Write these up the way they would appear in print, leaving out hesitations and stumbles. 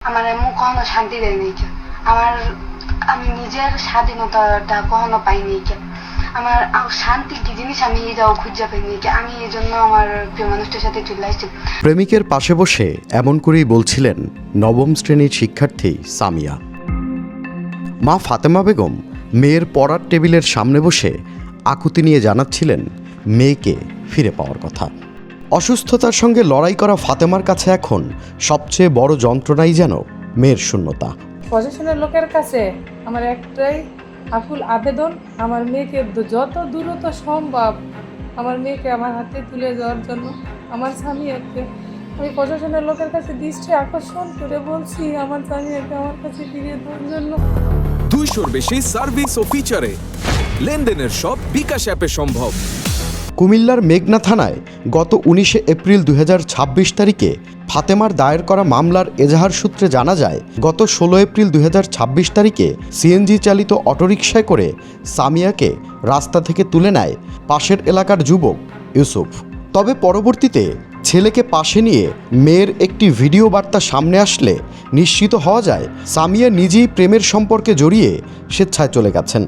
আমার আম্মু কখনো শান্তি দেয়নি কে আমি নিজের স্বাধীনতাটা কখনো পাইনি কে আমার শান্তি কি জিনিস আমি এটাও খুঁজে পাইনি কে আমি এই জন্য আমার প্রিয় মানুষটার সাথে চলে আসছি। প্রেমিকের পাশে বসে এমন করেই বলছিলেন নবম শ্রেণীর শিক্ষার্থী সামিয়া। মা ফাতেমা বেগম মেয়ের পড়ার টেবিলের সামনে বসে আকুতি নিয়ে জানাচ্ছিলেন মেয়েকে ফিরে পাওয়ার কথা। অসুস্থতার সঙ্গে লড়াই করা ফাতেমার কাছে এখন সবচেয়ে বড় যন্ত্রণাই যেন মেয়ের শূন্যতা। প্রশাসনের লোকের কাছে আমার একটাই আকুল আবেদন, আমার মেয়েকে যত দ্রুত সম্ভব আমার মেয়েকে আমার হাতে তুলে দেওয়ার জন্য। আমার স্বামীকে আমি প্রশাসনের লোকের কাছে দৃষ্টি আকর্ষণ করে বলছি আমার স্বামীকে আমার কাছে ফিরিয়ে দেওয়ার জন্য। 200-র বেশি সার্ভিস ও ফিচারে লেনদেনের সব বিকাশ অ্যাপে সম্ভব। কুমিল্লার মেঘনা থানায় গত 19 এপ্রিল 2026 তারিখে ফাতেমার দায়ের করা মামলার এজাহার সূত্রে জানা যায়, গত 16 এপ্রিল 2026 তারিখে সিএনজি চালিত অটোরিকশায় করে সামিয়াকে রাস্তা থেকে তুলে নেয় পাশের এলাকার যুবক ইউসুফ। তবে পরবর্তীতে ছেলেকে পাশে নিয়ে মেয়ের একটি ভিডিও বার্তা সামনে আসলে নিশ্চিত হওয়া যায় সামিয়া নিজেই প্রেমের সম্পর্কে জড়িয়ে স্বেচ্ছায় চলে গেছেন।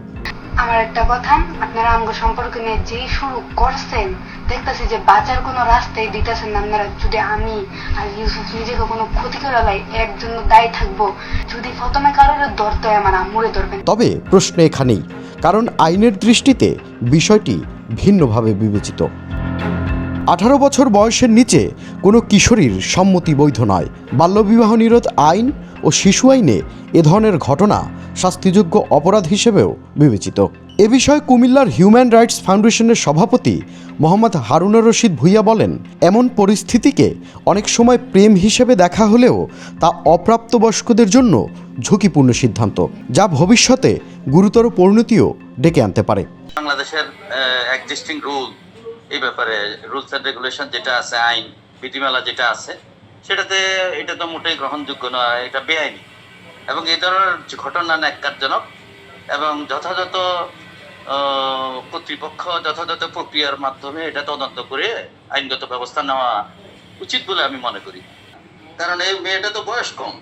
আমার একটা কথা, আপনারা আমগো সম্পর্ক নিয়ে যেই শুরু করছেন দেখতেছি যে বাঁচার কোনো রাস্তাই দিতেছেন না আপনারা। যদি আমি আর ইউসুফ নিজেকে কোনো ক্ষতি করে লাই এর জন্য দায়ী থাকবো। যদি প্রথমে কারোর ধরতে হয় আমার আম্মুরে ধরবেন। তবে প্রশ্ন এখানেই, কারণ আইনের দৃষ্টিতে বিষয়টি ভিন্নভাবে বিবেচিত। 18 বছর বয়সের নিচে কোনো কিশোরীর সম্মতি বৈধ নয়। বাল্যবিবাহ নিরোধ আইন ও শিশু আইনে এ ধরনের ঘটনা শাস্তিযোগ্য অপরাধ হিসেবেও বিবেচিত। এ বিষয়ে কুমিল্লার হিউম্যান রাইটস ফাউন্ডেশনের সভাপতি মোহাম্মদ হারুনুর রশিদ ভূঁইয়া বলেন, এমন পরিস্থিতিকে অনেক সময় প্রেম হিসেবে দেখা হলেও তা অপ্রাপ্তবয়স্কদের জন্য ঝুঁকিপূর্ণ সিদ্ধান্ত, যা ভবিষ্যতে গুরুতর পরিণতিও ডেকে আনতে পারে। বাংলাদেশের এক্সিস্টিং রুল এই ব্যাপারে রুলস অ্যান্ড রেগুলেশন যেটা আছে, আইন বিধিমালা যেটা আছে, সেটাতে এটা তো মোটেই গ্রহণযোগ্য নয়, এটা বেআইনি এবং এই ধরনের ঘটনা ন্যাক্কারজনক এবং যথাযথ কর্তৃপক্ষ যথাযথ প্রক্রিয়ার মাধ্যমে এটা তদন্ত করে আইনগত ব্যবস্থা নেওয়া উচিত বলে আমি মনে করি। কারণ এই মেয়েটা তো বয়স কম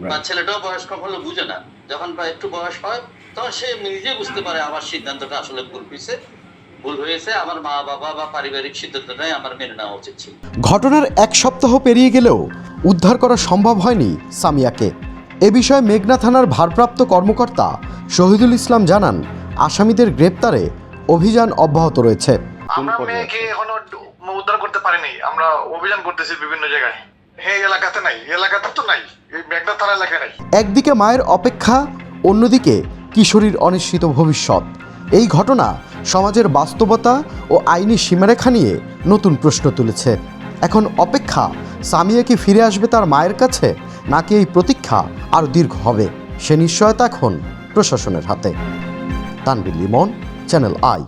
বা ছেলেটাও বয়স কম হলে বুঝে না, যখন একটু বয়স হয় তখন সে নিজে বুঝতে পারে আমার সিদ্ধান্তটা আসলে ভুল হয়েছে, আমার মা বাবা বা পারিবারিক সিদ্ধান্তটাই আমার মেনে নেওয়া উচিত ছিল। ঘটনার 1 সপ্তাহ পেরিয়ে গেলেও উদ্ধার করা সম্ভব হয়নি সামিয়াকে। এ বিষয়ে মেঘনা থানার ভারপ্রাপ্ত কর্মকর্তা শহীদুল ইসলাম জানান, আসামিদের গ্রেপ্তারে অভিযান অব্যাহত রয়েছে। আমরা মেয়েকে এখনো উদ্ধার করতে পারিনি, আমরা অভিযান করতেছি বিভিন্ন জায়গায়। এই এলাকাতে নাই, এলাকাতে তো নাই, এই মেঘনা থানা এলাকায় নাই। একদিকে মায়ের অপেক্ষা, অন্যদিকে কিশোরীর অনিশ্চিত ভবিষ্যৎ। এই ঘটনা সমাজের বাস্তবতা ও আইনি সীমারেখা নিয়ে নতুন প্রশ্ন তুলেছে। এখন অপেক্ষা, সামিয়া কি ফিরে আসবে তার মায়ের কাছে, নাকি এই প্রতীক্ষা আরও দীর্ঘ হবে? সে নিশ্চয়তা এখন প্রশাসনের হাতে। Tanvir Limon, channel I.